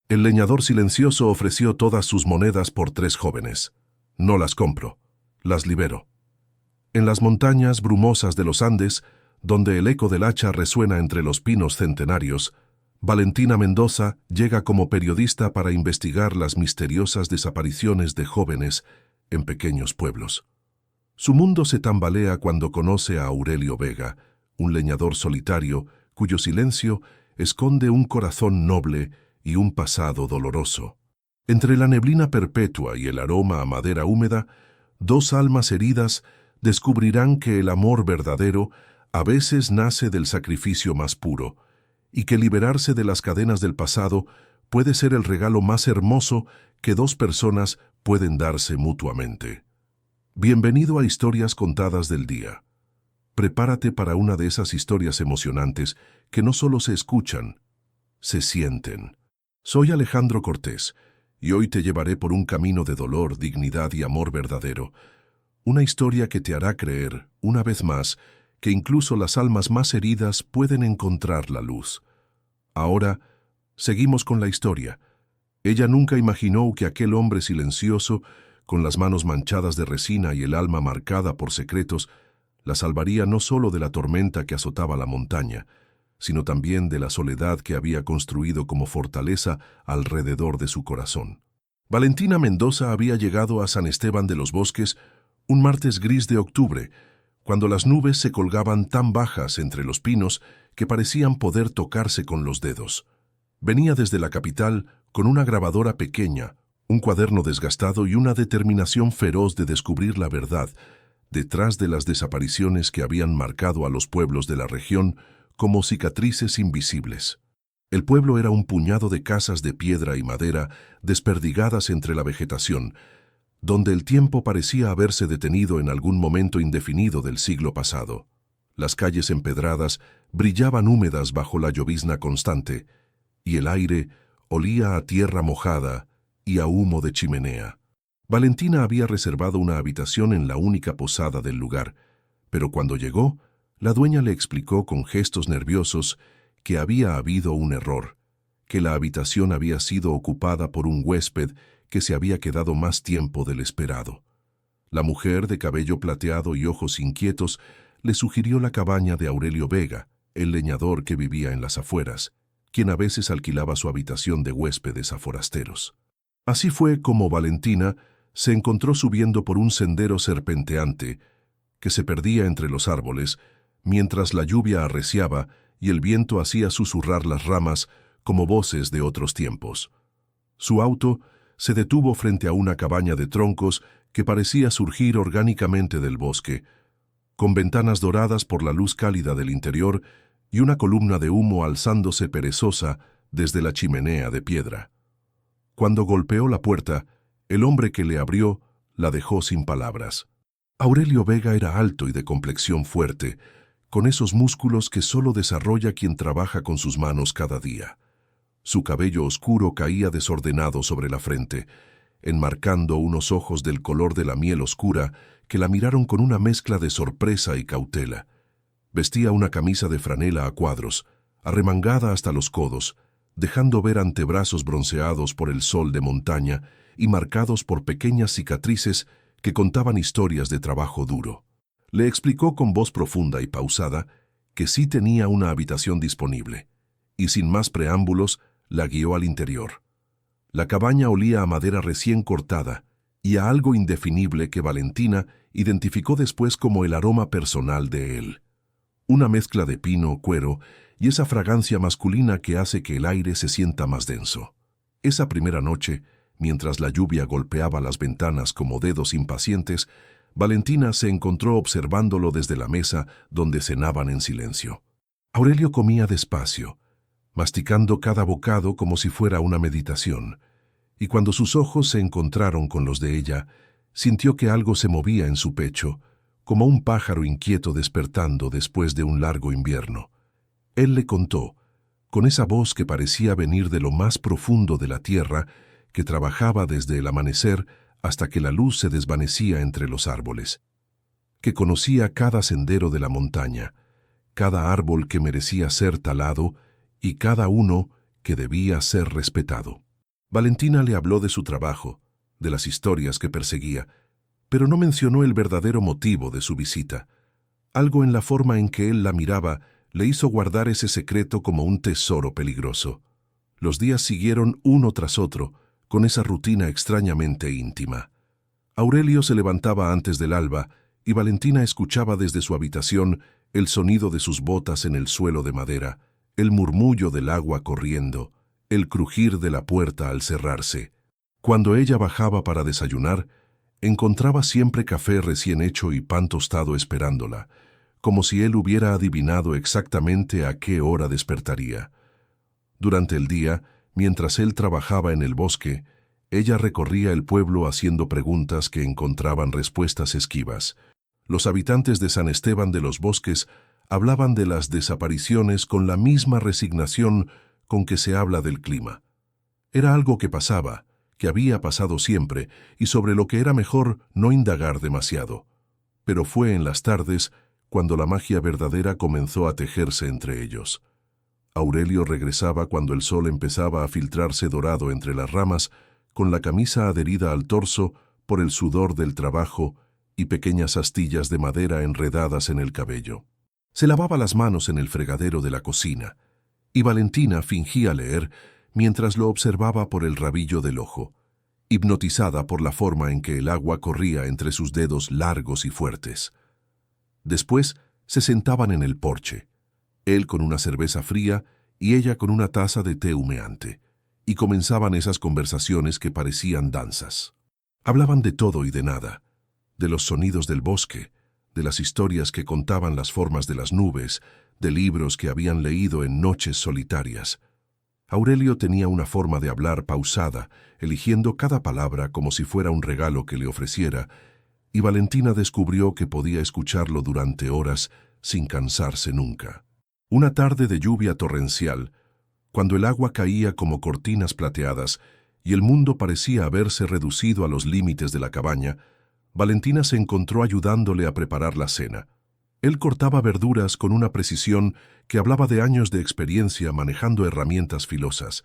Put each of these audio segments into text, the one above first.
El leñador silencioso ofreció todas sus monedas por 3 jóvenes. No las compro, las libero. En las montañas brumosas de los Andes, donde el eco del hacha resuena entre los pinos centenarios, Valentina Mendoza llega como periodista para investigar las misteriosas desapariciones de jóvenes en pequeños pueblos. Su mundo se tambalea cuando conoce a Aurelio Vega, un leñador solitario cuyo silencio esconde un corazón noble y un pasado doloroso. Entre la neblina perpetua y el aroma a madera húmeda, 2 almas heridas descubrirán que el amor verdadero a veces nace del sacrificio más puro, y que liberarse de las cadenas del pasado puede ser el regalo más hermoso que 2 personas pueden darse mutuamente. Bienvenido a Historias Contadas del Día. Prepárate para una de esas historias emocionantes que no solo se escuchan, se sienten. Soy Alejandro Cortés, y hoy te llevaré por un camino de dolor, dignidad y amor verdadero. Una historia que te hará creer, una vez más, que incluso las almas más heridas pueden encontrar la luz. Ahora, seguimos con la historia. Ella nunca imaginó que aquel hombre silencioso, con las manos manchadas de resina y el alma marcada por secretos, la salvaría no solo de la tormenta que azotaba la montaña, sino también de la soledad que había construido como fortaleza alrededor de su corazón. Valentina Mendoza había llegado a San Esteban de los Bosques un martes gris de octubre, cuando las nubes se colgaban tan bajas entre los pinos que parecían poder tocarse con los dedos. Venía desde la capital con una grabadora pequeña, un cuaderno desgastado y una determinación feroz de descubrir la verdad detrás de las desapariciones que habían marcado a los pueblos de la región como cicatrices invisibles. El pueblo era un puñado de casas de piedra y madera desperdigadas entre la vegetación, donde el tiempo parecía haberse detenido en algún momento indefinido del siglo pasado. Las calles empedradas brillaban húmedas bajo la llovizna constante, y el aire olía a tierra mojada y a humo de chimenea. Valentina había reservado una habitación en la única posada del lugar, pero cuando llegó, la dueña le explicó con gestos nerviosos que había habido un error, que la habitación había sido ocupada por un huésped que se había quedado más tiempo del esperado. La mujer, de cabello plateado y ojos inquietos, le sugirió la cabaña de Aurelio Vega, el leñador que vivía en las afueras, quien a veces alquilaba su habitación de huéspedes a forasteros. Así fue como Valentina se encontró subiendo por un sendero serpenteante que se perdía entre los árboles, mientras la lluvia arreciaba y el viento hacía susurrar las ramas como voces de otros tiempos. Su auto se detuvo frente a una cabaña de troncos que parecía surgir orgánicamente del bosque, con ventanas doradas por la luz cálida del interior y una columna de humo alzándose perezosa desde la chimenea de piedra. Cuando golpeó la puerta, el hombre que le abrió la dejó sin palabras. Aurelio Vega era alto y de complexión fuerte, con esos músculos que solo desarrolla quien trabaja con sus manos cada día. Su cabello oscuro caía desordenado sobre la frente, enmarcando unos ojos del color de la miel oscura que la miraron con una mezcla de sorpresa y cautela. Vestía una camisa de franela a cuadros, arremangada hasta los codos, dejando ver antebrazos bronceados por el sol de montaña y marcados por pequeñas cicatrices que contaban historias de trabajo duro. Le explicó con voz profunda y pausada que sí tenía una habitación disponible, y sin más preámbulos, la guió al interior. La cabaña olía a madera recién cortada y a algo indefinible que Valentina identificó después como el aroma personal de él. Una mezcla de pino, cuero y esa fragancia masculina que hace que el aire se sienta más denso. Esa primera noche, mientras la lluvia golpeaba las ventanas como dedos impacientes, Valentina se encontró observándolo desde la mesa donde cenaban en silencio. Aurelio comía despacio, masticando cada bocado como si fuera una meditación, y cuando sus ojos se encontraron con los de ella, sintió que algo se movía en su pecho, como un pájaro inquieto despertando después de un largo invierno. Él le contó, con esa voz que parecía venir de lo más profundo de la tierra, que trabajaba desde el amanecer hasta que la luz se desvanecía entre los árboles, que conocía cada sendero de la montaña, cada árbol que merecía ser talado y cada uno que debía ser respetado. Valentina le habló de su trabajo, de las historias que perseguía, pero no mencionó el verdadero motivo de su visita. Algo en la forma en que él la miraba le hizo guardar ese secreto como un tesoro peligroso. Los días siguieron uno tras otro, con esa rutina extrañamente íntima. Aurelio se levantaba antes del alba y Valentina escuchaba desde su habitación el sonido de sus botas en el suelo de madera, el murmullo del agua corriendo, el crujir de la puerta al cerrarse. Cuando ella bajaba para desayunar, encontraba siempre café recién hecho y pan tostado esperándola, como si él hubiera adivinado exactamente a qué hora despertaría. Durante el día, mientras él trabajaba en el bosque, ella recorría el pueblo haciendo preguntas que encontraban respuestas esquivas. Los habitantes de San Esteban de los Bosques hablaban de las desapariciones con la misma resignación con que se habla del clima. Era algo que pasaba, que había pasado siempre, y sobre lo que era mejor no indagar demasiado. Pero fue en las tardes cuando la magia verdadera comenzó a tejerse entre ellos. Aurelio regresaba cuando el sol empezaba a filtrarse dorado entre las ramas, con la camisa adherida al torso por el sudor del trabajo y pequeñas astillas de madera enredadas en el cabello. Se lavaba las manos en el fregadero de la cocina, y Valentina fingía leer mientras lo observaba por el rabillo del ojo, hipnotizada por la forma en que el agua corría entre sus dedos largos y fuertes. Después se sentaban en el porche, él con una cerveza fría y ella con una taza de té humeante, y comenzaban esas conversaciones que parecían danzas. Hablaban de todo y de nada, de los sonidos del bosque, de las historias que contaban las formas de las nubes, de libros que habían leído en noches solitarias. Aurelio tenía una forma de hablar pausada, eligiendo cada palabra como si fuera un regalo que le ofreciera, y Valentina descubrió que podía escucharlo durante horas sin cansarse nunca. Una tarde de lluvia torrencial, cuando el agua caía como cortinas plateadas y el mundo parecía haberse reducido a los límites de la cabaña, Valentina se encontró ayudándole a preparar la cena. Él cortaba verduras con una precisión que hablaba de años de experiencia manejando herramientas filosas,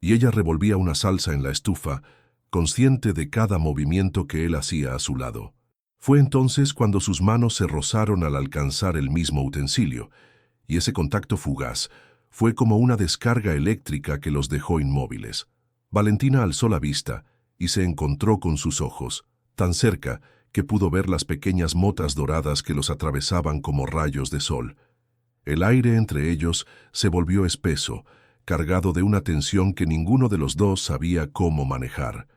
y ella revolvía una salsa en la estufa, consciente de cada movimiento que él hacía a su lado. Fue entonces cuando sus manos se rozaron al alcanzar el mismo utensilio, y ese contacto fugaz fue como una descarga eléctrica que los dejó inmóviles. Valentina alzó la vista y se encontró con sus ojos, tan cerca que pudo ver las pequeñas motas doradas que los atravesaban como rayos de sol. El aire entre ellos se volvió espeso, cargado de una tensión que ninguno de los dos sabía cómo manejar.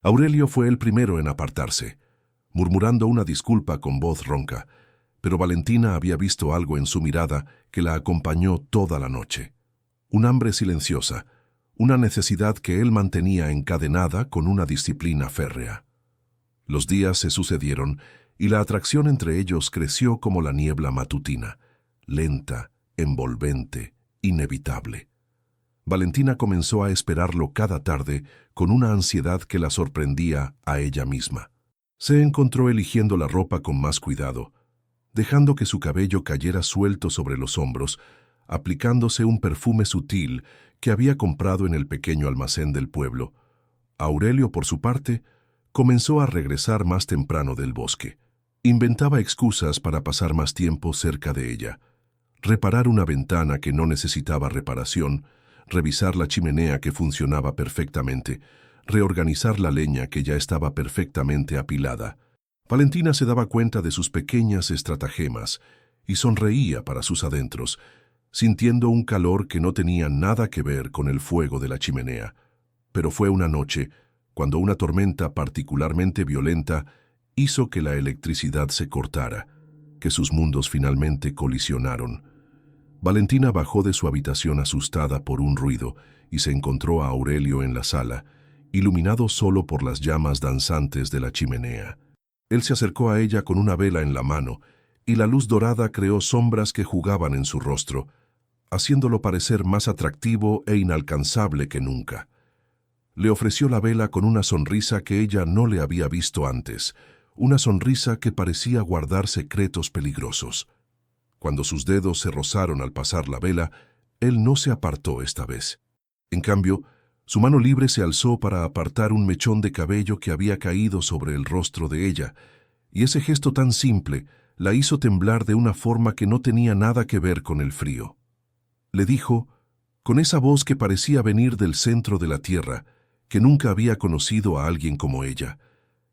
Aurelio fue el primero en apartarse, murmurando una disculpa con voz ronca, pero Valentina había visto algo en su mirada que la acompañó toda la noche. Un hambre silenciosa, una necesidad que él mantenía encadenada con una disciplina férrea. Los días se sucedieron y la atracción entre ellos creció como la niebla matutina, lenta, envolvente, inevitable. Valentina comenzó a esperarlo cada tarde con una ansiedad que la sorprendía a ella misma. Se encontró eligiendo la ropa con más cuidado, dejando que su cabello cayera suelto sobre los hombros, aplicándose un perfume sutil que había comprado en el pequeño almacén del pueblo. Aurelio, por su parte, comenzó a regresar más temprano del bosque. Inventaba excusas para pasar más tiempo cerca de ella, reparar una ventana que no necesitaba reparación, revisar la chimenea que funcionaba perfectamente, reorganizar la leña que ya estaba perfectamente apilada. Valentina se daba cuenta de sus pequeñas estratagemas y sonreía para sus adentros, sintiendo un calor que no tenía nada que ver con el fuego de la chimenea. Pero fue una noche cuando una tormenta particularmente violenta hizo que la electricidad se cortara, que sus mundos finalmente colisionaron. Valentina bajó de su habitación asustada por un ruido y se encontró a Aurelio en la sala, iluminado solo por las llamas danzantes de la chimenea. Él se acercó a ella con una vela en la mano, y la luz dorada creó sombras que jugaban en su rostro, haciéndolo parecer más atractivo e inalcanzable que nunca. Le ofreció la vela con una sonrisa que ella no le había visto antes, una sonrisa que parecía guardar secretos peligrosos. Cuando sus dedos se rozaron al pasar la vela, él no se apartó esta vez. En cambio, Su mano libre se alzó para apartar un mechón de cabello que había caído sobre el rostro de ella, y ese gesto tan simple la hizo temblar de una forma que no tenía nada que ver con el frío. Le dijo, con esa voz que parecía venir del centro de la tierra, que nunca había conocido a alguien como ella,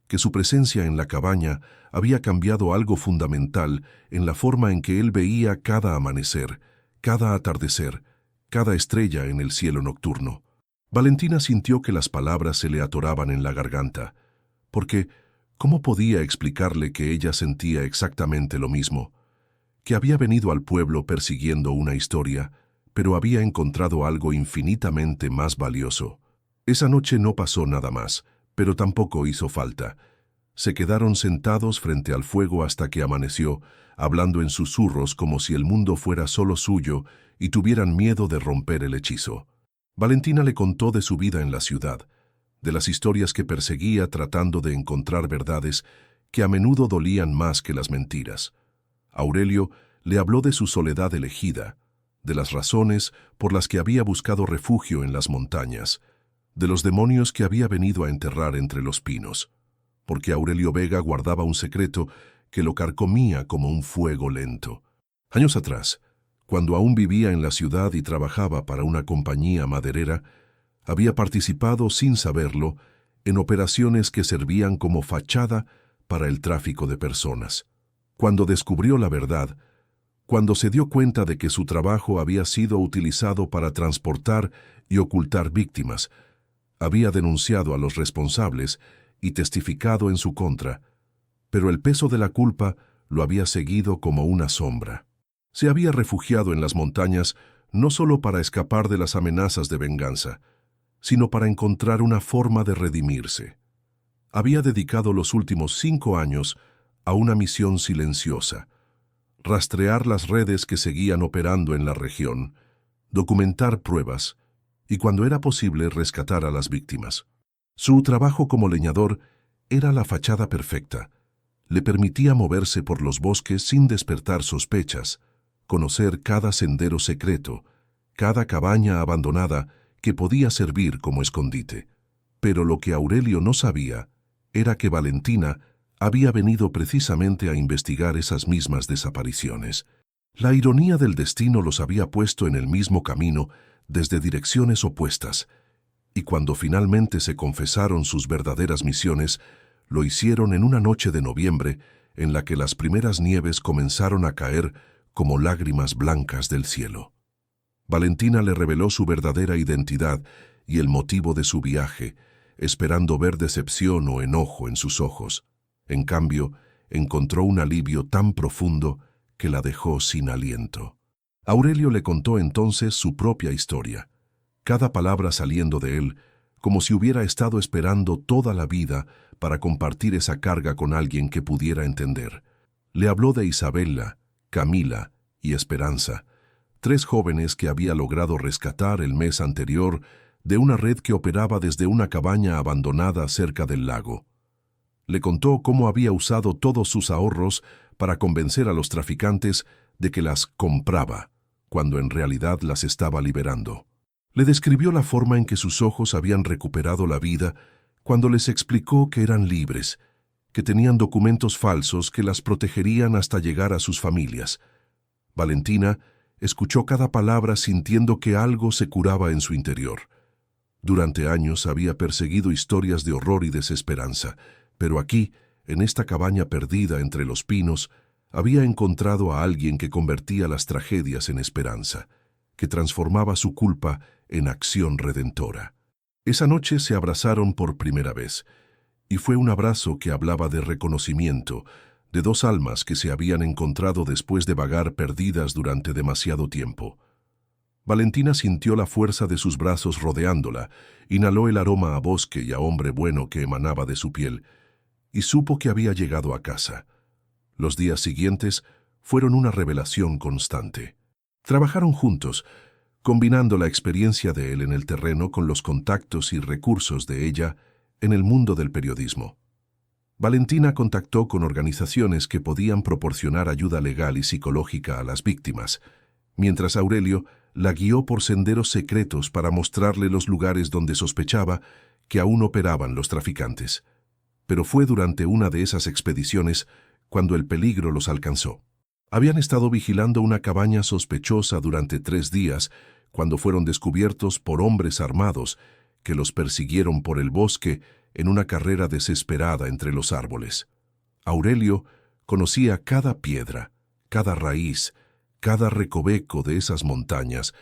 que su presencia en la cabaña había cambiado algo fundamental en la forma en que él veía cada amanecer, cada atardecer, cada estrella en el cielo nocturno. Valentina sintió que las palabras se le atoraban en la garganta, porque ¿cómo podía explicarle que ella sentía exactamente lo mismo? Que había venido al pueblo persiguiendo una historia, pero había encontrado algo infinitamente más valioso. Esa noche no pasó nada más, pero tampoco hizo falta. Se quedaron sentados frente al fuego hasta que amaneció, hablando en susurros como si el mundo fuera solo suyo y tuvieran miedo de romper el hechizo. Valentina le contó de su vida en la ciudad, de las historias que perseguía tratando de encontrar verdades que a menudo dolían más que las mentiras. Aurelio le habló de su soledad elegida, de las razones por las que había buscado refugio en las montañas, de los demonios que había venido a enterrar entre los pinos, porque Aurelio Vega guardaba un secreto que lo carcomía como un fuego lento. Años atrás, cuando aún vivía en la ciudad y trabajaba para una compañía maderera, había participado sin saberlo en operaciones que servían como fachada para el tráfico de personas. Cuando descubrió la verdad, cuando se dio cuenta de que su trabajo había sido utilizado para transportar y ocultar víctimas, había denunciado a los responsables y testificado en su contra, pero el peso de la culpa lo había seguido como una sombra. Se había refugiado en las montañas no solo para escapar de las amenazas de venganza, sino para encontrar una forma de redimirse. Había dedicado los últimos 5 años a una misión silenciosa: rastrear las redes que seguían operando en la región, documentar pruebas y, cuando era posible, rescatar a las víctimas. Su trabajo como leñador era la fachada perfecta. Le permitía moverse por los bosques sin despertar sospechas, conocer cada sendero secreto, cada cabaña abandonada que podía servir como escondite. Pero lo que Aurelio no sabía era que Valentina había venido precisamente a investigar esas mismas desapariciones. La ironía del destino los había puesto en el mismo camino desde direcciones opuestas, y cuando finalmente se confesaron sus verdaderas misiones, lo hicieron en una noche de noviembre en la que las primeras nieves comenzaron a caer como lágrimas blancas del cielo. Valentina le reveló su verdadera identidad y el motivo de su viaje, esperando ver decepción o enojo en sus ojos. En cambio, encontró un alivio tan profundo que la dejó sin aliento. Aurelio le contó entonces su propia historia, cada palabra saliendo de él, como si hubiera estado esperando toda la vida para compartir esa carga con alguien que pudiera entender. Le habló de Isabella, Camila y Esperanza, 3 jóvenes que había logrado rescatar el mes anterior de una red que operaba desde una cabaña abandonada cerca del lago. Le contó cómo había usado todos sus ahorros para convencer a los traficantes de que las compraba, cuando en realidad las estaba liberando. Le describió la forma en que sus ojos habían recuperado la vida cuando les explicó que eran libres, que tenían documentos falsos que las protegerían hasta llegar a sus familias. Valentina escuchó cada palabra sintiendo que algo se curaba en su interior. Durante años había perseguido historias de horror y desesperanza, pero aquí, en esta cabaña perdida entre los pinos, había encontrado a alguien que convertía las tragedias en esperanza, que transformaba su culpa en acción redentora. Esa noche se abrazaron por primera vez, y fue un abrazo que hablaba de reconocimiento, de 2 almas que se habían encontrado después de vagar perdidas durante demasiado tiempo. Valentina sintió la fuerza de sus brazos rodeándola, inhaló el aroma a bosque y a hombre bueno que emanaba de su piel, y supo que había llegado a casa. Los días siguientes fueron una revelación constante. Trabajaron juntos, combinando la experiencia de él en el terreno con los contactos y recursos de ella en el mundo del periodismo. Valentina contactó con organizaciones que podían proporcionar ayuda legal y psicológica a las víctimas, mientras Aurelio la guió por senderos secretos para mostrarle los lugares donde sospechaba que aún operaban los traficantes. Pero fue durante una de esas expediciones cuando el peligro los alcanzó. Habían estado vigilando una cabaña sospechosa durante 3 días cuando fueron descubiertos por hombres armados que los persiguieron por el bosque en una carrera desesperada entre los árboles. Aurelio conocía cada piedra, cada raíz, cada recoveco de esas montañas,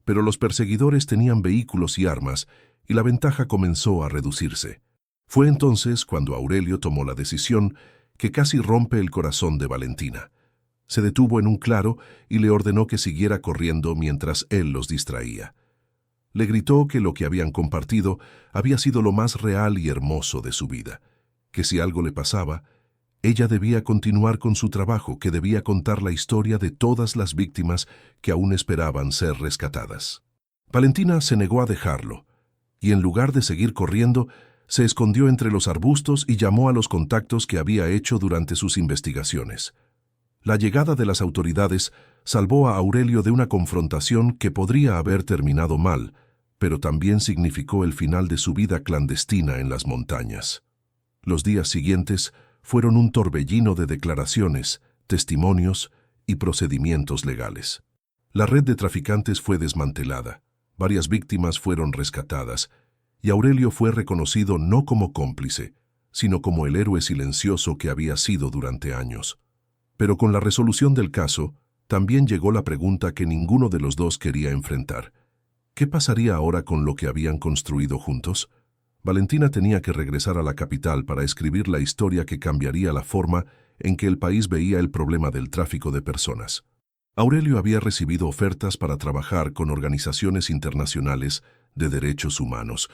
pero los perseguidores tenían vehículos y armas, y la ventaja comenzó a reducirse. Fue entonces cuando Aurelio tomó la decisión que casi rompe el corazón de Valentina. Se detuvo en un claro y le ordenó que siguiera corriendo mientras él los distraía. Le gritó que lo que habían compartido había sido lo más real y hermoso de su vida, que si algo le pasaba, ella debía continuar con su trabajo, que debía contar la historia de todas las víctimas que aún esperaban ser rescatadas. Valentina se negó a dejarlo, y en lugar de seguir corriendo, se escondió entre los arbustos y llamó a los contactos que había hecho durante sus investigaciones. La llegada de las autoridades salvó a Aurelio de una confrontación que podría haber terminado mal, pero también significó el final de su vida clandestina en las montañas. Los días siguientes fueron un torbellino de declaraciones, testimonios y procedimientos legales. La red de traficantes fue desmantelada, varias víctimas fueron rescatadas, y Aurelio fue reconocido no como cómplice, sino como el héroe silencioso que había sido durante años. Pero con la resolución del caso, también llegó la pregunta que ninguno de los dos quería enfrentar. ¿Qué pasaría ahora con lo que habían construido juntos? Valentina tenía que regresar a la capital para escribir la historia que cambiaría la forma en que el país veía el problema del tráfico de personas. Aurelio había recibido ofertas para trabajar con organizaciones internacionales de derechos humanos,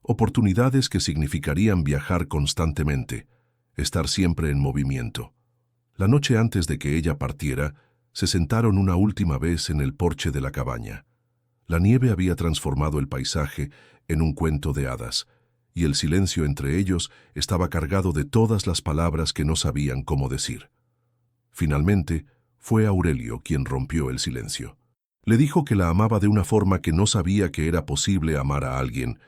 oportunidades que significarían viajar constantemente, estar siempre en movimiento. La noche antes de que ella partiera, se sentaron una última vez en el porche de la cabaña. La nieve había transformado el paisaje en un cuento de hadas, y el silencio entre ellos estaba cargado de todas las palabras que no sabían cómo decir. Finalmente, fue Aurelio quien rompió el silencio. Le dijo que la amaba de una forma que no sabía que era posible amar a alguien,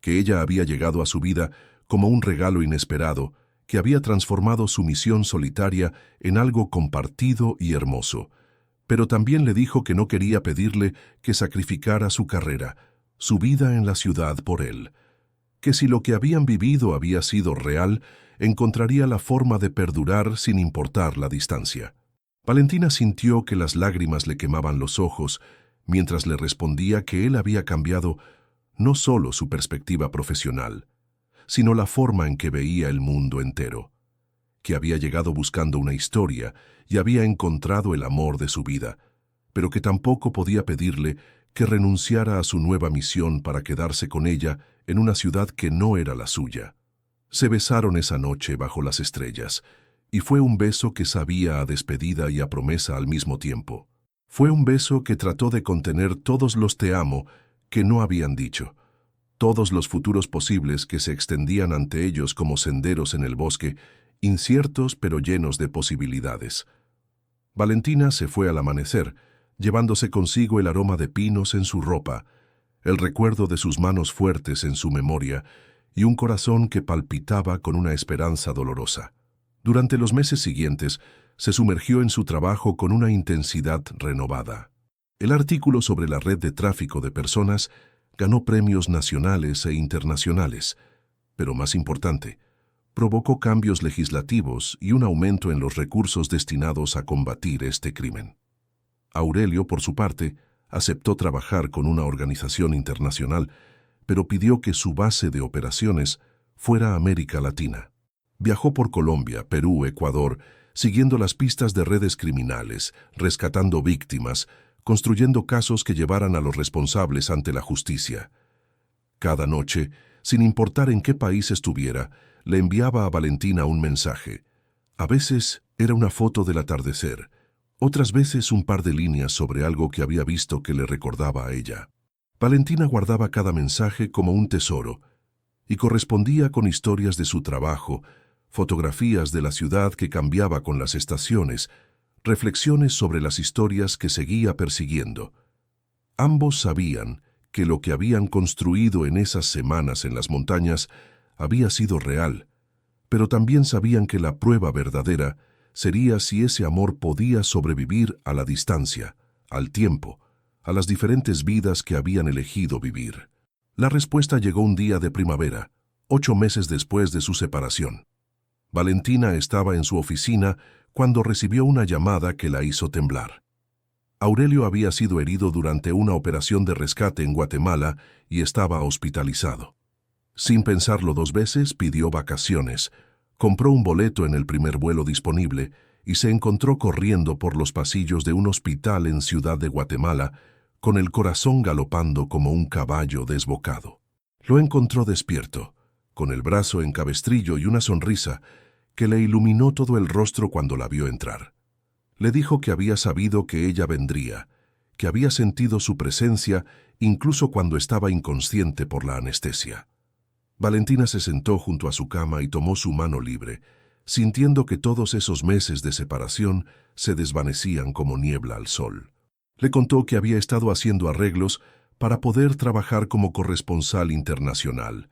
que ella había llegado a su vida como un regalo inesperado, que había transformado su misión solitaria en algo compartido y hermoso. Pero también le dijo que no quería pedirle que sacrificara su carrera, su vida en la ciudad por él, que si lo que habían vivido había sido real, encontraría la forma de perdurar sin importar la distancia. Valentina sintió que las lágrimas le quemaban los ojos, mientras le respondía que él había cambiado no solo su perspectiva profesional, sino la forma en que veía el mundo entero, que había llegado buscando una historia y había encontrado el amor de su vida, pero que tampoco podía pedirle que renunciara a su nueva misión para quedarse con ella en una ciudad que no era la suya. Se besaron esa noche bajo las estrellas, y fue un beso que sabía a despedida y a promesa al mismo tiempo. Fue un beso que trató de contener todos los te amo que no habían dicho, todos los futuros posibles que se extendían ante ellos como senderos en el bosque, inciertos pero llenos de posibilidades. Valentina se fue al amanecer, llevándose consigo el aroma de pinos en su ropa, el recuerdo de sus manos fuertes en su memoria y un corazón que palpitaba con una esperanza dolorosa. Durante los meses siguientes, se sumergió en su trabajo con una intensidad renovada. El artículo sobre la red de tráfico de personas ganó premios nacionales e internacionales, pero más importante, provocó cambios legislativos y un aumento en los recursos destinados a combatir este crimen. Aurelio, por su parte, aceptó trabajar con una organización internacional, pero pidió que su base de operaciones fuera América Latina. Viajó por Colombia, Perú, Ecuador, siguiendo las pistas de redes criminales, rescatando víctimas, construyendo casos que llevaran a los responsables ante la justicia. Cada noche, sin importar en qué país estuviera, le enviaba a Valentina un mensaje. A veces era una foto del atardecer, otras veces un par de líneas sobre algo que había visto que le recordaba a ella. Valentina guardaba cada mensaje como un tesoro y correspondía con historias de su trabajo, fotografías de la ciudad que cambiaba con las estaciones, reflexiones sobre las historias que seguía persiguiendo. Ambos sabían que lo que habían construido en esas semanas en las montañas había sido real, pero también sabían que la prueba verdadera sería si ese amor podía sobrevivir a la distancia, al tiempo, a las diferentes vidas que habían elegido vivir. La respuesta llegó un día de primavera, 8 meses después de su separación. Valentina estaba en su oficina cuando recibió una llamada que la hizo temblar. Aurelio había sido herido durante una operación de rescate en Guatemala y estaba hospitalizado. Sin pensarlo 2 veces, pidió vacaciones, compró un boleto en el primer vuelo disponible y se encontró corriendo por los pasillos de un hospital en Ciudad de Guatemala, con el corazón galopando como un caballo desbocado. Lo encontró despierto, con el brazo en cabestrillo y una sonrisa que le iluminó todo el rostro cuando la vio entrar. Le dijo que había sabido que ella vendría, que había sentido su presencia incluso cuando estaba inconsciente por la anestesia. Valentina se sentó junto a su cama y tomó su mano libre, sintiendo que todos esos meses de separación se desvanecían como niebla al sol. Le contó que había estado haciendo arreglos para poder trabajar como corresponsal internacional,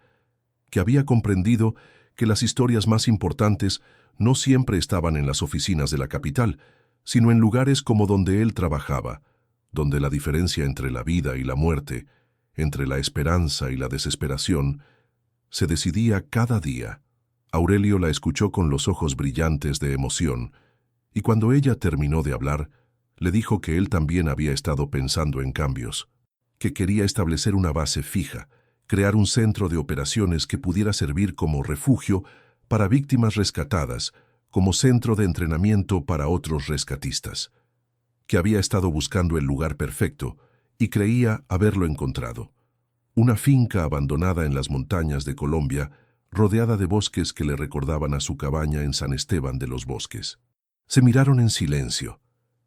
que había comprendido que las historias más importantes no siempre estaban en las oficinas de la capital, sino en lugares como donde él trabajaba, donde la diferencia entre la vida y la muerte, entre la esperanza y la desesperación, se decidía cada día. Aurelio la escuchó con los ojos brillantes de emoción, y cuando ella terminó de hablar, le dijo que él también había estado pensando en cambios, que quería establecer una base fija, crear un centro de operaciones que pudiera servir como refugio para víctimas rescatadas, como centro de entrenamiento para otros rescatistas, que había estado buscando el lugar perfecto y creía haberlo encontrado. Una finca abandonada en las montañas de Colombia, rodeada de bosques que le recordaban a su cabaña en San Esteban de los Bosques. Se miraron en silencio,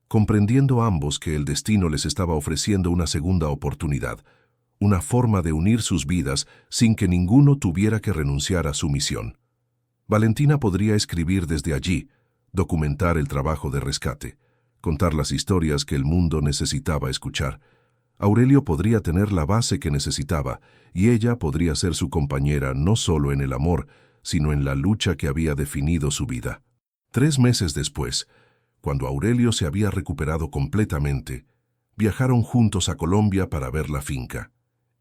comprendiendo ambos que el destino les estaba ofreciendo una segunda oportunidad, una forma de unir sus vidas sin que ninguno tuviera que renunciar a su misión. Valentina podría escribir desde allí, documentar el trabajo de rescate, contar las historias que el mundo necesitaba escuchar. Aurelio podría tener la base que necesitaba y ella podría ser su compañera no solo en el amor, sino en la lucha que había definido su vida. 3 meses después, cuando Aurelio se había recuperado completamente, viajaron juntos a Colombia para ver la finca.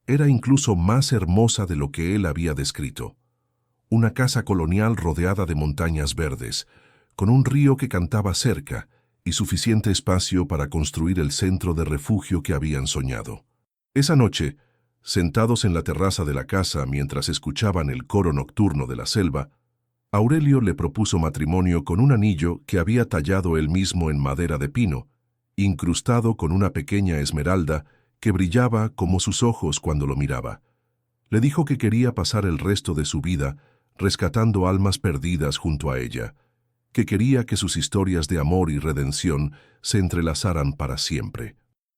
Era incluso más hermosa de lo que él había descrito. Una casa colonial rodeada de montañas verdes, con un río que cantaba cerca y suficiente espacio para construir el centro de refugio que habían soñado. Esa noche, sentados en la terraza de la casa mientras escuchaban el coro nocturno de la selva, Aurelio le propuso matrimonio con un anillo que había tallado él mismo en madera de pino, incrustado con una pequeña esmeralda que brillaba como sus ojos cuando lo miraba. Le dijo que quería pasar el resto de su vida rescatando almas perdidas junto a ella, que quería que sus historias de amor y redención se entrelazaran para siempre.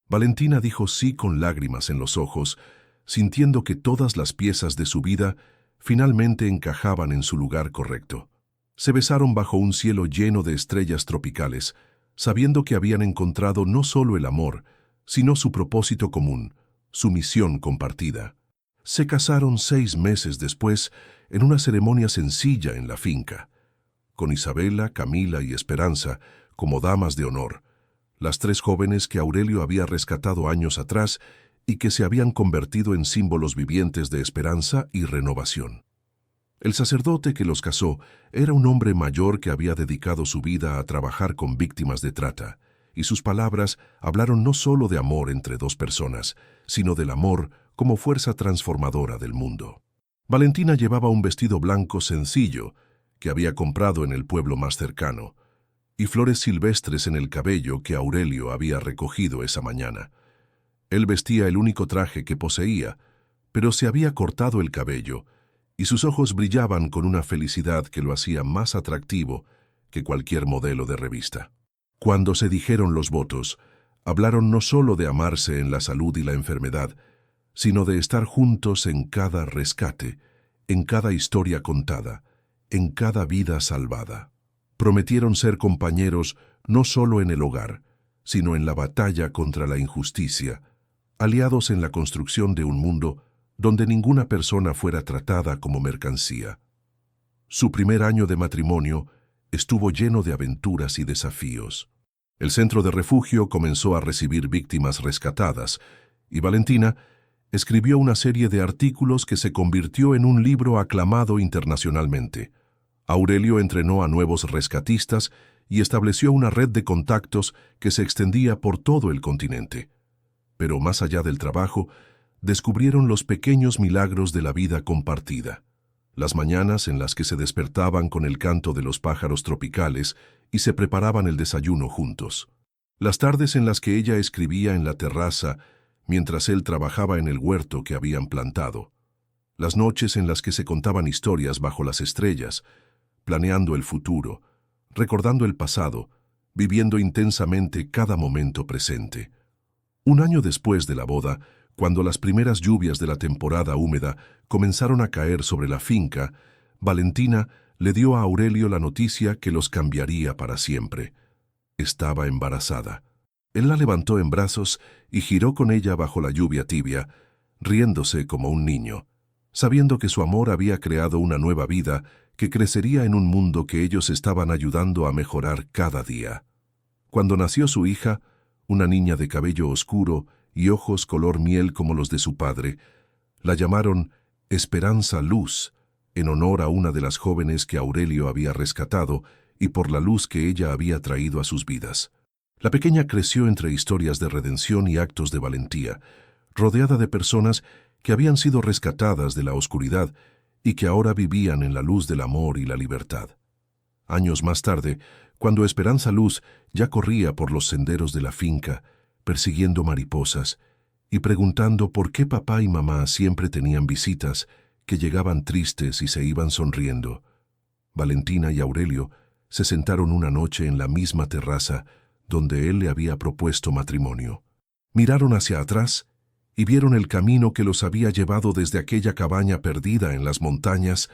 Valentina dijo sí con lágrimas en los ojos, sintiendo que todas las piezas de su vida finalmente encajaban en su lugar correcto. Se besaron bajo un cielo lleno de estrellas tropicales, sabiendo que habían encontrado no solo el amor, sino su propósito común, su misión compartida. Se casaron 6 meses después en una ceremonia sencilla en la finca, con Isabela, Camila y Esperanza como damas de honor, las 3 jóvenes que Aurelio había rescatado años atrás y que se habían convertido en símbolos vivientes de esperanza y renovación. El sacerdote que los casó era un hombre mayor que había dedicado su vida a trabajar con víctimas de trata, y sus palabras hablaron no solo de amor entre 2 personas, sino del amor como fuerza transformadora del mundo. Valentina llevaba un vestido blanco sencillo que había comprado en el pueblo más cercano, y flores silvestres en el cabello que Aurelio había recogido esa mañana. Él vestía el único traje que poseía, pero se había cortado el cabello, y sus ojos brillaban con una felicidad que lo hacía más atractivo que cualquier modelo de revista. Cuando se dijeron los votos, hablaron no solo de amarse en la salud y la enfermedad, sino de estar juntos en cada rescate, en cada historia contada, en cada vida salvada. Prometieron ser compañeros no solo en el hogar, sino en la batalla contra la injusticia, aliados en la construcción de un mundo donde ninguna persona fuera tratada como mercancía. Su primer año de matrimonio estuvo lleno de aventuras y desafíos. El centro de refugio comenzó a recibir víctimas rescatadas y Valentina escribió una serie de artículos que se convirtió en un libro aclamado internacionalmente. Aurelio entrenó a nuevos rescatistas y estableció una red de contactos que se extendía por todo el continente. Pero más allá del trabajo, descubrieron los pequeños milagros de la vida compartida. Las mañanas en las que se despertaban con el canto de los pájaros tropicales y se preparaban el desayuno juntos. Las tardes en las que ella escribía en la terraza mientras él trabajaba en el huerto que habían plantado. Las noches en las que se contaban historias bajo las estrellas, planeando el futuro, recordando el pasado, viviendo intensamente cada momento presente. Un año después de la boda, cuando las primeras lluvias de la temporada húmeda comenzaron a caer sobre la finca, Valentina le dio a Aurelio la noticia que los cambiaría para siempre. Estaba embarazada. Él la levantó en brazos y giró con ella bajo la lluvia tibia, riéndose como un niño, sabiendo que su amor había creado una nueva vida que crecería en un mundo que ellos estaban ayudando a mejorar cada día. Cuando nació su hija, una niña de cabello oscuro y ojos color miel como los de su padre, la llamaron Esperanza Luz, en honor a una de las jóvenes que Aurelio había rescatado y por la luz que ella había traído a sus vidas. La pequeña creció entre historias de redención y actos de valentía, rodeada de personas que habían sido rescatadas de la oscuridad y que ahora vivían en la luz del amor y la libertad. Años más tarde, cuando Esperanza Luz ya corría por los senderos de la finca, persiguiendo mariposas y preguntando por qué papá y mamá siempre tenían visitas que llegaban tristes y se iban sonriendo, Valentina y Aurelio se sentaron una noche en la misma terraza donde él le había propuesto matrimonio. Miraron hacia atrás y vieron el camino que los había llevado desde aquella cabaña perdida en las montañas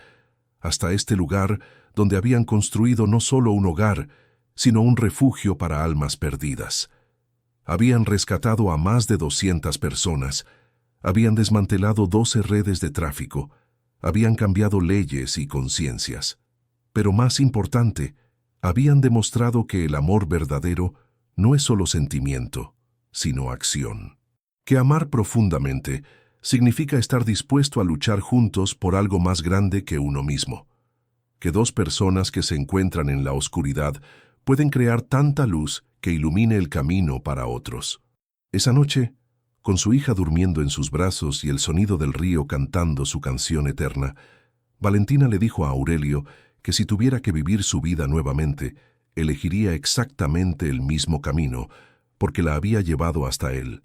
hasta este lugar donde habían construido no solo un hogar, sino un refugio para almas perdidas. Habían rescatado a más de 200 personas, habían desmantelado 12 redes de tráfico, habían cambiado leyes y conciencias. Pero más importante, habían demostrado que el amor verdadero no es solo sentimiento, sino acción. Que amar profundamente significa estar dispuesto a luchar juntos por algo más grande que uno mismo. Que dos personas que se encuentran en la oscuridad pueden crear tanta luz que ilumine el camino para otros. Esa noche, con su hija durmiendo en sus brazos y el sonido del río cantando su canción eterna, Valentina le dijo a Aurelio que si tuviera que vivir su vida nuevamente, elegiría exactamente el mismo camino, porque la había llevado hasta él,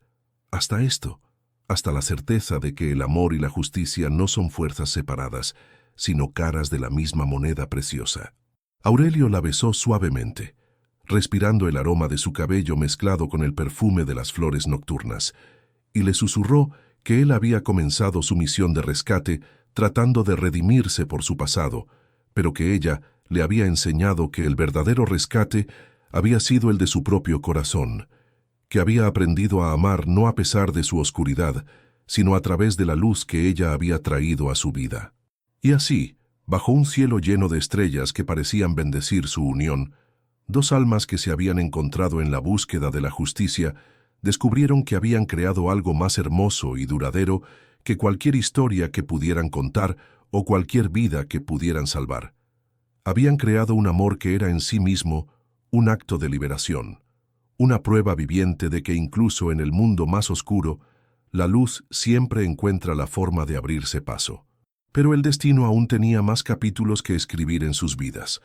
hasta esto, hasta la certeza de que el amor y la justicia no son fuerzas separadas, sino caras de la misma moneda preciosa. Aurelio la besó suavemente, respirando el aroma de su cabello mezclado con el perfume de las flores nocturnas, y le susurró que él había comenzado su misión de rescate tratando de redimirse por su pasado, pero que ella le había enseñado que el verdadero rescate había sido el de su propio corazón, que había aprendido a amar no a pesar de su oscuridad, sino a través de la luz que ella había traído a su vida. Y así, bajo un cielo lleno de estrellas que parecían bendecir su unión, dos almas que se habían encontrado en la búsqueda de la justicia descubrieron que habían creado algo más hermoso y duradero que cualquier historia que pudieran contar o cualquier vida que pudieran salvar. Habían creado un amor que era en sí mismo un acto de liberación, una prueba viviente de que incluso en el mundo más oscuro, la luz siempre encuentra la forma de abrirse paso. Pero el destino aún tenía más capítulos que escribir en sus vidas.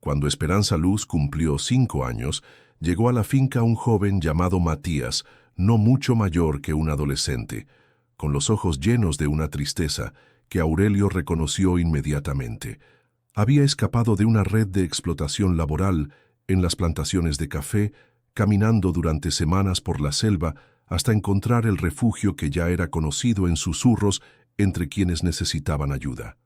Cuando Esperanza Luz cumplió 5 años, llegó a la finca un joven llamado Matías, no mucho mayor que un adolescente, con los ojos llenos de una tristeza que Aurelio reconoció inmediatamente. Había escapado de una red de explotación laboral en las plantaciones de café, caminando durante semanas por la selva hasta encontrar el refugio que ya era conocido en susurros entre quienes necesitaban ayuda.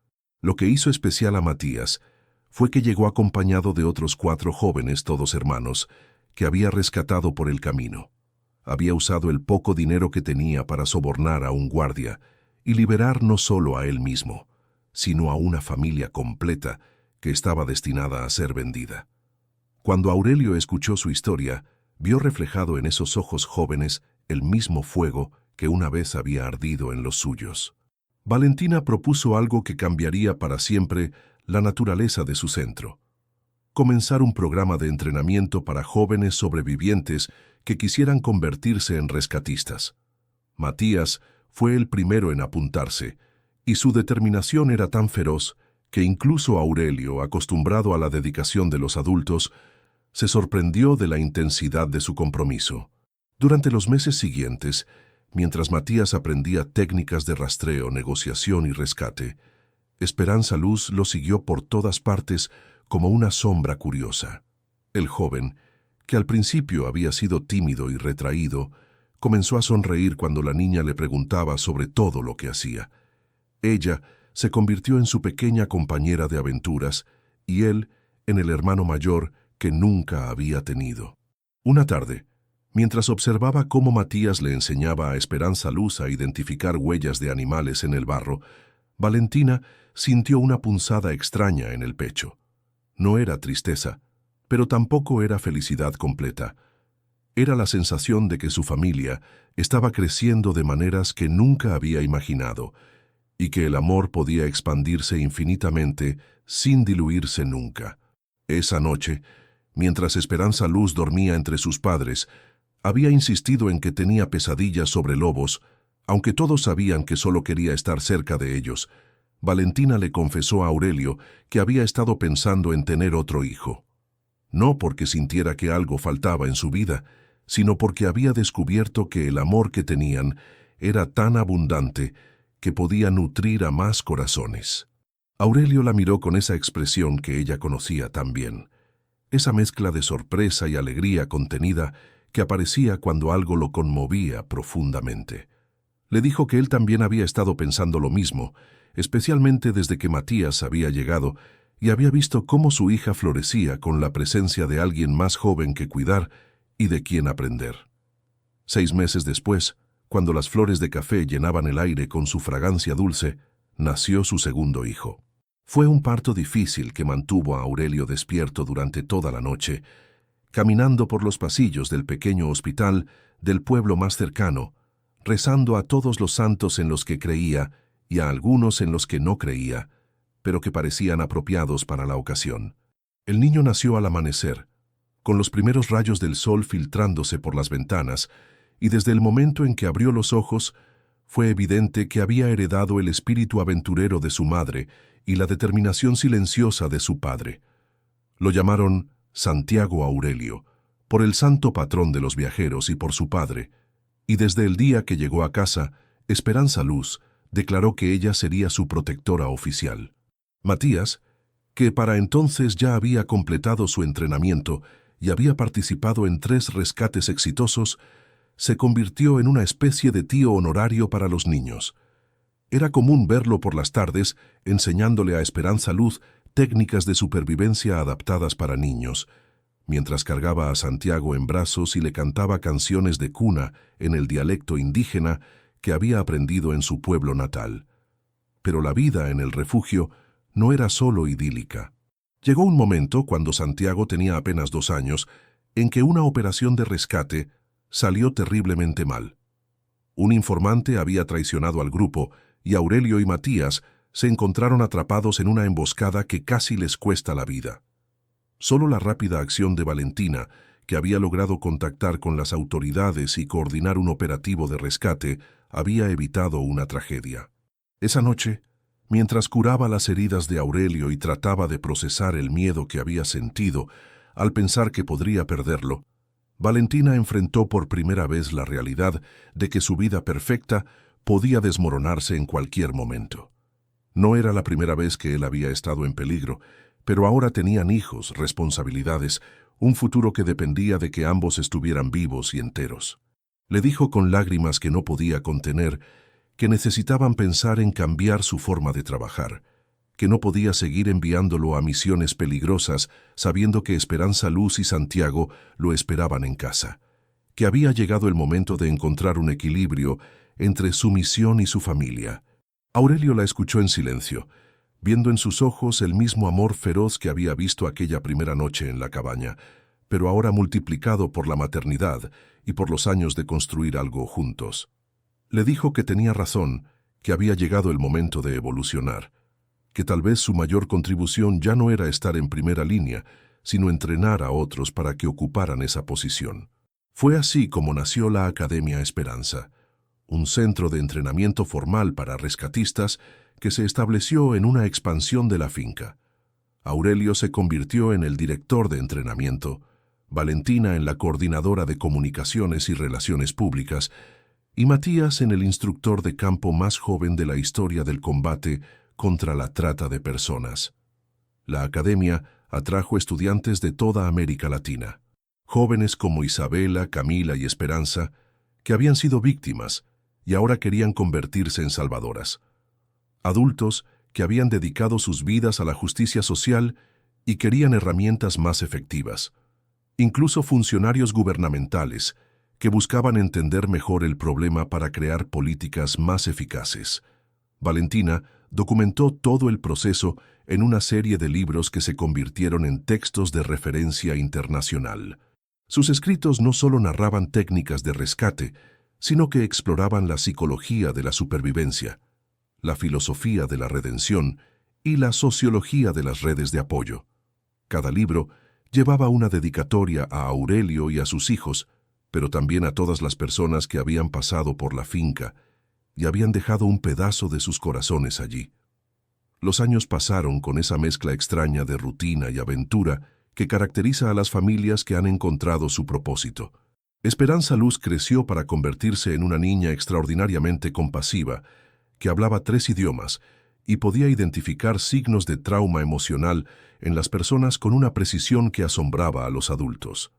Lo que hizo especial a Matías fue que llegó acompañado de otros 4 jóvenes, todos hermanos, que había rescatado por el camino. Había usado el poco dinero que tenía para sobornar a un guardia y liberar no solo a él mismo, sino a una familia completa que estaba destinada a ser vendida. Cuando Aurelio escuchó su historia, vio reflejado en esos ojos jóvenes el mismo fuego que una vez había ardido en los suyos. Valentina propuso algo que cambiaría para siempre la naturaleza de su centro: comenzar un programa de entrenamiento para jóvenes sobrevivientes que quisieran convertirse en rescatistas. Matías fue el primero en apuntarse, y su determinación era tan feroz que incluso Aurelio, acostumbrado a la dedicación de los adultos, se sorprendió de la intensidad de su compromiso. Durante los meses siguientes, mientras Matías aprendía técnicas de rastreo, negociación y rescate, Esperanza Luz lo siguió por todas partes como una sombra curiosa. El joven, que al principio había sido tímido y retraído, comenzó a sonreír cuando la niña le preguntaba sobre todo lo que hacía. Ella se convirtió en su pequeña compañera de aventuras y él en el hermano mayor que nunca había tenido. Una tarde, mientras observaba cómo Matías le enseñaba a Esperanza Luz a identificar huellas de animales en el barro, Valentina sintió una punzada extraña en el pecho. No era tristeza, pero tampoco era felicidad completa. Era la sensación de que su familia estaba creciendo de maneras que nunca había imaginado y que el amor podía expandirse infinitamente sin diluirse nunca. Esa noche, mientras Esperanza Luz dormía entre sus padres, había insistido en que tenía pesadillas sobre lobos, aunque todos sabían que solo quería estar cerca de ellos. Valentina le confesó a Aurelio que había estado pensando en tener otro hijo. No porque sintiera que algo faltaba en su vida, sino porque había descubierto que el amor que tenían era tan abundante que podía nutrir a más corazones. Aurelio la miró con esa expresión que ella conocía tan bien, esa mezcla de sorpresa y alegría contenida que aparecía cuando algo lo conmovía profundamente. Le dijo que él también había estado pensando lo mismo, especialmente desde que Matías había llegado y había visto cómo su hija florecía con la presencia de alguien más joven que cuidar y de quien aprender. 6 meses después, cuando las flores de café llenaban el aire con su fragancia dulce, nació su segundo hijo. Fue un parto difícil que mantuvo a Aurelio despierto durante toda la noche, caminando por los pasillos del pequeño hospital del pueblo más cercano, rezando a todos los santos en los que creía y a algunos en los que no creía, pero que parecían apropiados para la ocasión. El niño nació al amanecer, con los primeros rayos del sol filtrándose por las ventanas, y desde el momento en que abrió los ojos, fue evidente que había heredado el espíritu aventurero de su madre y la determinación silenciosa de su padre. Lo llamaron Santiago Aurelio, por el santo patrón de los viajeros y por su padre, y desde el día que llegó a casa, Esperanza Luz declaró que ella sería su protectora oficial. Matías, que para entonces ya había completado su entrenamiento y había participado en 3 rescates exitosos, se convirtió en una especie de tío honorario para los niños. Era común verlo por las tardes enseñándole a Esperanza Luz técnicas de supervivencia adaptadas para niños, mientras cargaba a Santiago en brazos y le cantaba canciones de cuna en el dialecto indígena que había aprendido en su pueblo natal. Pero la vida en el refugio no era solo idílica. Llegó un momento, cuando Santiago tenía apenas 2 años, en que una operación de rescate salió terriblemente mal. Un informante había traicionado al grupo y Aurelio y Matías se encontraron atrapados en una emboscada que casi les cuesta la vida. Solo la rápida acción de Valentina, que había logrado contactar con las autoridades y coordinar un operativo de rescate, había evitado una tragedia. Esa noche, mientras curaba las heridas de Aurelio y trataba de procesar el miedo que había sentido al pensar que podría perderlo, Valentina enfrentó por primera vez la realidad de que su vida perfecta podía desmoronarse en cualquier momento. No era la primera vez que él había estado en peligro, pero ahora tenían hijos, responsabilidades, un futuro que dependía de que ambos estuvieran vivos y enteros. Le dijo con lágrimas que no podía contener que necesitaban pensar en cambiar su forma de trabajar, que no podía seguir enviándolo a misiones peligrosas sabiendo que Esperanza Luz y Santiago lo esperaban en casa, que había llegado el momento de encontrar un equilibrio entre su misión y su familia. Aurelio la escuchó en silencio, viendo en sus ojos el mismo amor feroz que había visto aquella primera noche en la cabaña, pero ahora multiplicado por la maternidad y por los años de construir algo juntos. Le dijo que tenía razón, que había llegado el momento de evolucionar, que tal vez su mayor contribución ya no era estar en primera línea, sino entrenar a otros para que ocuparan esa posición. Fue así como nació la Academia Esperanza, un centro de entrenamiento formal para rescatistas que se estableció en una expansión de la finca. Aurelio se convirtió en el director de entrenamiento, Valentina en la coordinadora de comunicaciones y relaciones públicas, y Matías en el instructor de campo más joven de la historia del combate contra la trata de personas. La academia atrajo estudiantes de toda América Latina, jóvenes como Isabela, Camila y Esperanza, que habían sido víctimas y ahora querían convertirse en salvadoras. Adultos que habían dedicado sus vidas a la justicia social y querían herramientas más efectivas. Incluso funcionarios gubernamentales que buscaban entender mejor el problema para crear políticas más eficaces. Valentina documentó todo el proceso en una serie de libros que se convirtieron en textos de referencia internacional. Sus escritos no solo narraban técnicas de rescate, sino que exploraban la psicología de la supervivencia, la filosofía de la redención y la sociología de las redes de apoyo. Cada libro llevaba una dedicatoria a Aurelio y a sus hijos, pero también a todas las personas que habían pasado por la finca y habían dejado un pedazo de sus corazones allí. Los años pasaron con esa mezcla extraña de rutina y aventura que caracteriza a las familias que han encontrado su propósito. Esperanza Luz creció para convertirse en una niña extraordinariamente compasiva, que hablaba 3 idiomas y podía identificar signos de trauma emocional en las personas con una precisión que asombraba a los adultos.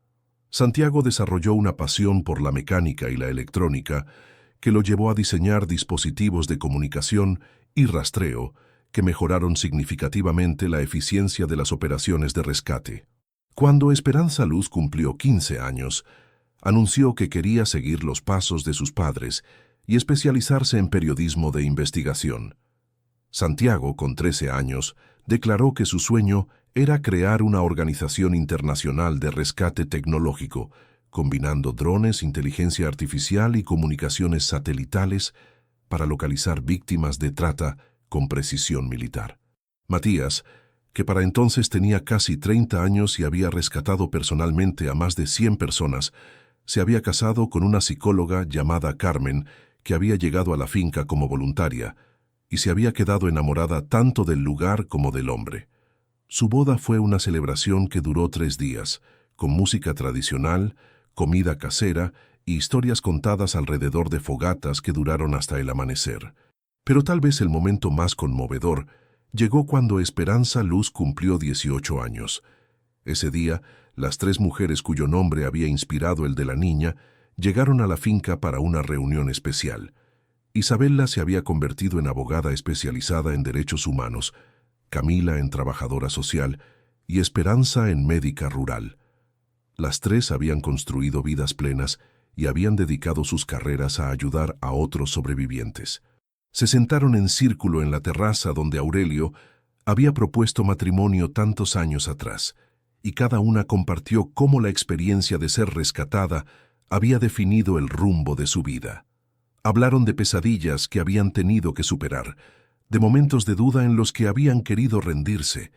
Santiago desarrolló una pasión por la mecánica y la electrónica que lo llevó a diseñar dispositivos de comunicación y rastreo que mejoraron significativamente la eficiencia de las operaciones de rescate. Cuando Esperanza Luz cumplió 15 años, anunció que quería seguir los pasos de sus padres y especializarse en periodismo de investigación. Santiago, con 13 años, declaró que su sueño era crear una organización internacional de rescate tecnológico, combinando drones, inteligencia artificial y comunicaciones satelitales para localizar víctimas de trata con precisión militar. Matías, que para entonces tenía casi 30 años y había rescatado personalmente a más de 100 personas, se había casado con una psicóloga llamada Carmen, que había llegado a la finca como voluntaria, y se había quedado enamorada tanto del lugar como del hombre. Su boda fue una celebración que duró 3 días, con música tradicional, comida casera y historias contadas alrededor de fogatas que duraron hasta el amanecer. Pero tal vez el momento más conmovedor llegó cuando Esperanza Luz cumplió 18 años. Ese día, las 3 mujeres cuyo nombre había inspirado el de la niña llegaron a la finca para una reunión especial. Isabela se había convertido en abogada especializada en derechos humanos, Camila en trabajadora social y Esperanza en médica rural. Las 3 habían construido vidas plenas y habían dedicado sus carreras a ayudar a otros sobrevivientes. Se sentaron en círculo en la terraza donde Aurelio había propuesto matrimonio tantos años atrás, y cada una compartió cómo la experiencia de ser rescatada había definido el rumbo de su vida. Hablaron de pesadillas que habían tenido que superar, de momentos de duda en los que habían querido rendirse,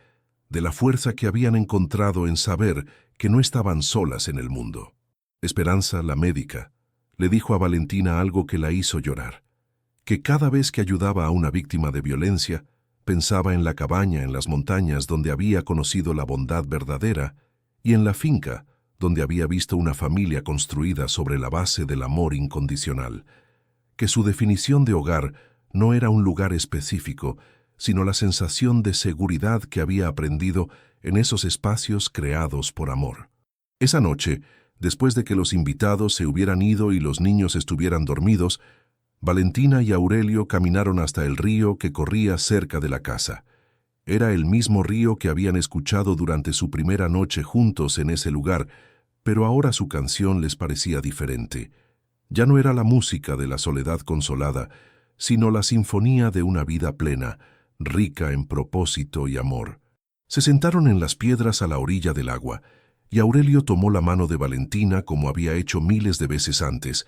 de la fuerza que habían encontrado en saber que no estaban solas en el mundo. Esperanza, la médica, le dijo a Valentina algo que la hizo llorar, que cada vez que ayudaba a una víctima de violencia, pensaba en la cabaña en las montañas donde había conocido la bondad verdadera y en la finca donde había visto una familia construida sobre la base del amor incondicional, que su definición de hogar no era un lugar específico, sino la sensación de seguridad que había aprendido en esos espacios creados por amor. Esa noche, después de que los invitados se hubieran ido y los niños estuvieran dormidos, Valentina y Aurelio caminaron hasta el río que corría cerca de la casa. Era el mismo río que habían escuchado durante su primera noche juntos en ese lugar, Pero ahora su canción les parecía diferente. Ya no era la música de la soledad consolada, sino la sinfonía de una vida plena, rica en propósito y amor. Se sentaron en las piedras a la orilla del agua, y Aurelio tomó la mano de Valentina como había hecho miles de veces antes,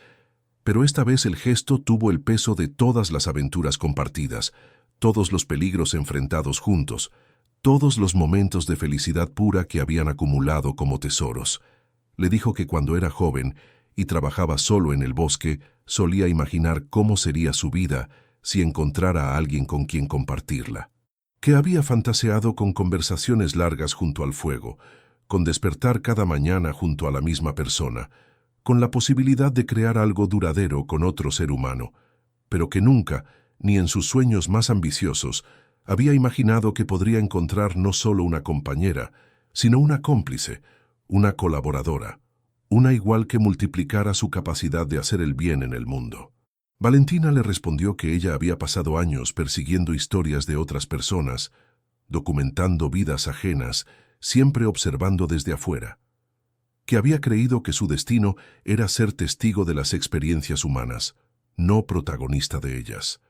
pero esta vez el gesto tuvo el peso de todas las aventuras compartidas, todos los peligros enfrentados juntos, todos los momentos de felicidad pura que habían acumulado como tesoros. Le dijo que cuando era joven y trabajaba solo en el bosque, solía imaginar cómo sería su vida si encontrara a alguien con quien compartirla. Que había fantaseado con conversaciones largas junto al fuego, con despertar cada mañana junto a la misma persona, con la posibilidad de crear algo duradero con otro ser humano, pero que nunca, ni en sus sueños más ambiciosos, había imaginado que podría encontrar no solo una compañera, sino una cómplice, una colaboradora, una igual que multiplicara su capacidad de hacer el bien en el mundo. Valentina le respondió que ella había pasado años persiguiendo historias de otras personas, documentando vidas ajenas, siempre observando desde afuera, que había creído que su destino era ser testigo de las experiencias humanas, no protagonista de ellas,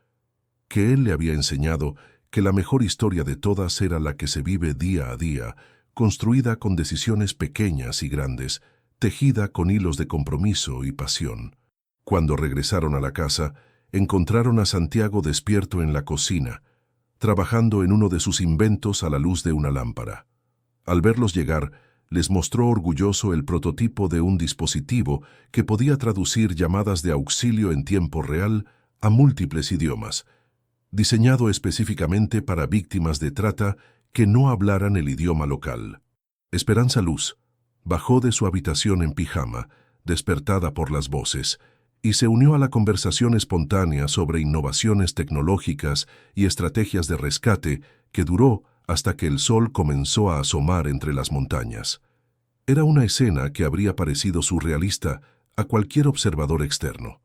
que él le había enseñado que la mejor historia de todas era la que se vive día a día, construida con decisiones pequeñas y grandes, tejida con hilos de compromiso y pasión. Cuando regresaron a la casa, encontraron a Santiago despierto en la cocina, trabajando en uno de sus inventos a la luz de una lámpara. Al verlos llegar, les mostró orgulloso el prototipo de un dispositivo que podía traducir llamadas de auxilio en tiempo real a múltiples idiomas, diseñado específicamente para víctimas de trata que no hablaran el idioma local. Esperanza Luz bajó de su habitación en pijama, despertada por las voces, y se unió a la conversación espontánea sobre innovaciones tecnológicas y estrategias de rescate que duró hasta que el sol comenzó a asomar entre las montañas. Era una escena que habría parecido surrealista a cualquier observador externo.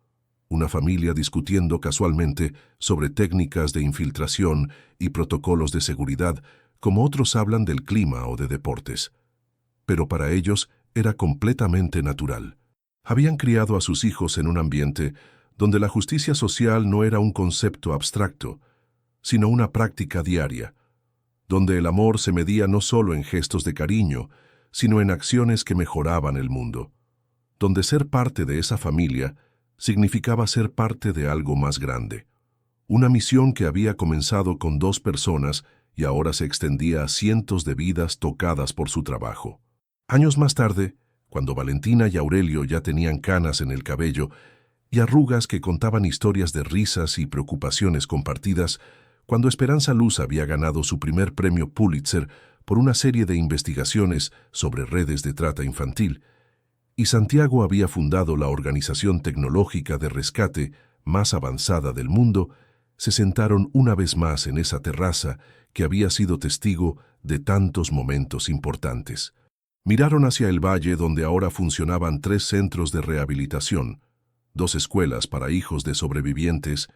Una familia discutiendo casualmente sobre técnicas de infiltración y protocolos de seguridad, como otros hablan del clima o de deportes. Pero para ellos era completamente natural. Habían criado a sus hijos en un ambiente donde la justicia social no era un concepto abstracto, sino una práctica diaria, donde el amor se medía no solo en gestos de cariño, sino en acciones que mejoraban el mundo, donde ser parte de esa familia significaba ser parte de algo más grande, una misión que había comenzado con 2 personas y ahora se extendía a cientos de vidas tocadas por su trabajo. Años más tarde, cuando Valentina y Aurelio ya tenían canas en el cabello y arrugas que contaban historias de risas y preocupaciones compartidas, cuando Esperanza Luz había ganado su primer premio Pulitzer por una serie de investigaciones sobre redes de trata infantil, y Santiago había fundado la organización tecnológica de rescate más avanzada del mundo, se sentaron una vez más en esa terraza que había sido testigo de tantos momentos importantes. Miraron hacia el valle donde ahora funcionaban 3 centros de rehabilitación, 2 escuelas para hijos de sobrevivientes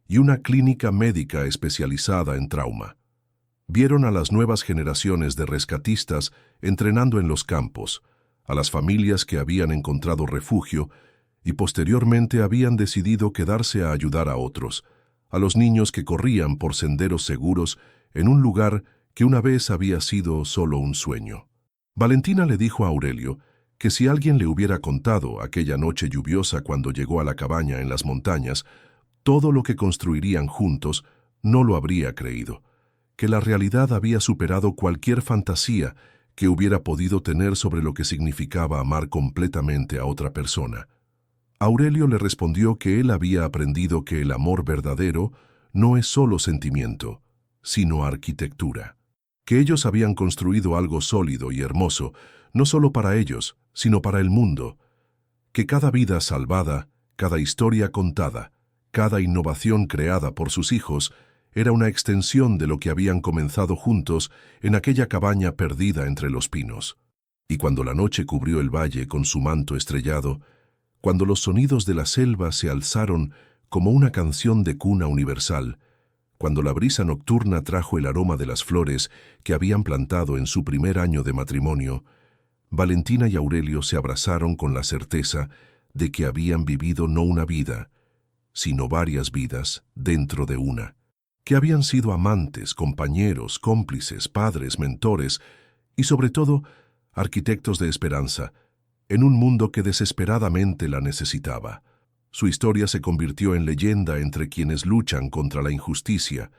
y una clínica médica especializada en trauma. Vieron a las nuevas generaciones de rescatistas entrenando en los campos, a las familias que habían encontrado refugio y posteriormente habían decidido quedarse a ayudar a otros, a los niños que corrían por senderos seguros en un lugar que una vez había sido solo un sueño. Valentina le dijo a Aurelio que si alguien le hubiera contado aquella noche lluviosa cuando llegó a la cabaña en las montañas, todo lo que construirían juntos, no lo habría creído, que la realidad había superado cualquier fantasía que hubiera podido tener sobre lo que significaba amar completamente a otra persona. Aurelio le respondió que él había aprendido que el amor verdadero no es solo sentimiento, sino arquitectura, que ellos habían construido algo sólido y hermoso, no solo para ellos, sino para el mundo, que cada vida salvada, cada historia contada, cada innovación creada por sus hijos era una extensión de lo que habían comenzado juntos en aquella cabaña perdida entre los pinos. Y cuando la noche cubrió el valle con su manto estrellado, cuando los sonidos de la selva se alzaron como una canción de cuna universal, cuando la brisa nocturna trajo el aroma de las flores que habían plantado en su primer año de matrimonio, Valentina y Aurelio se abrazaron con la certeza de que habían vivido no una vida, sino varias vidas dentro de una, que habían sido amantes, compañeros, cómplices, padres, mentores y sobre todo arquitectos de esperanza en un mundo que desesperadamente la necesitaba. Su historia se convirtió en leyenda entre quienes luchan contra la injusticia,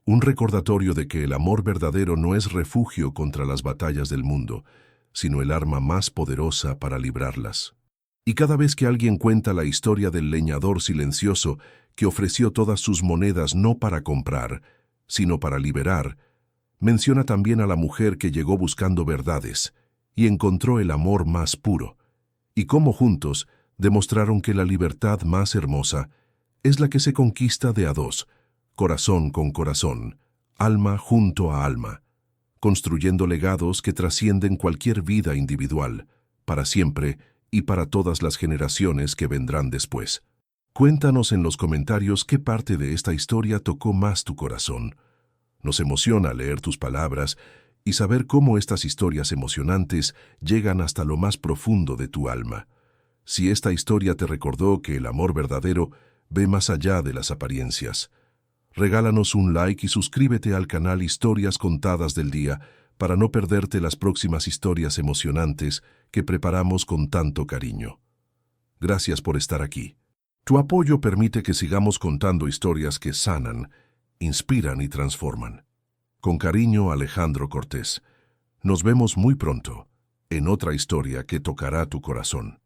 un recordatorio de que el amor verdadero no es refugio contra las batallas del mundo, sino el arma más poderosa para librarlas. Y cada vez que alguien cuenta la historia del leñador silencioso que ofreció todas sus monedas no para comprar, sino para liberar, menciona también a la mujer que llegó buscando verdades y encontró el amor más puro, y cómo juntos demostraron que la libertad más hermosa es la que se conquista de a dos, corazón con corazón, alma junto a alma, construyendo legados que trascienden cualquier vida individual, para siempre y para todas las generaciones que vendrán después. Cuéntanos en los comentarios qué parte de esta historia tocó más tu corazón. Nos emociona leer tus palabras y saber cómo estas historias emocionantes llegan hasta lo más profundo de tu alma. Si esta historia te recordó que el amor verdadero ve más allá de las apariencias, regálanos un like y suscríbete al canal Historias Contadas del Día para no perderte las próximas historias emocionantes que preparamos con tanto cariño. Gracias por estar aquí. Tu apoyo permite que sigamos contando historias que sanan, inspiran y transforman. Con cariño, Alejandro Cortés. Nos vemos muy pronto en otra historia que tocará tu corazón.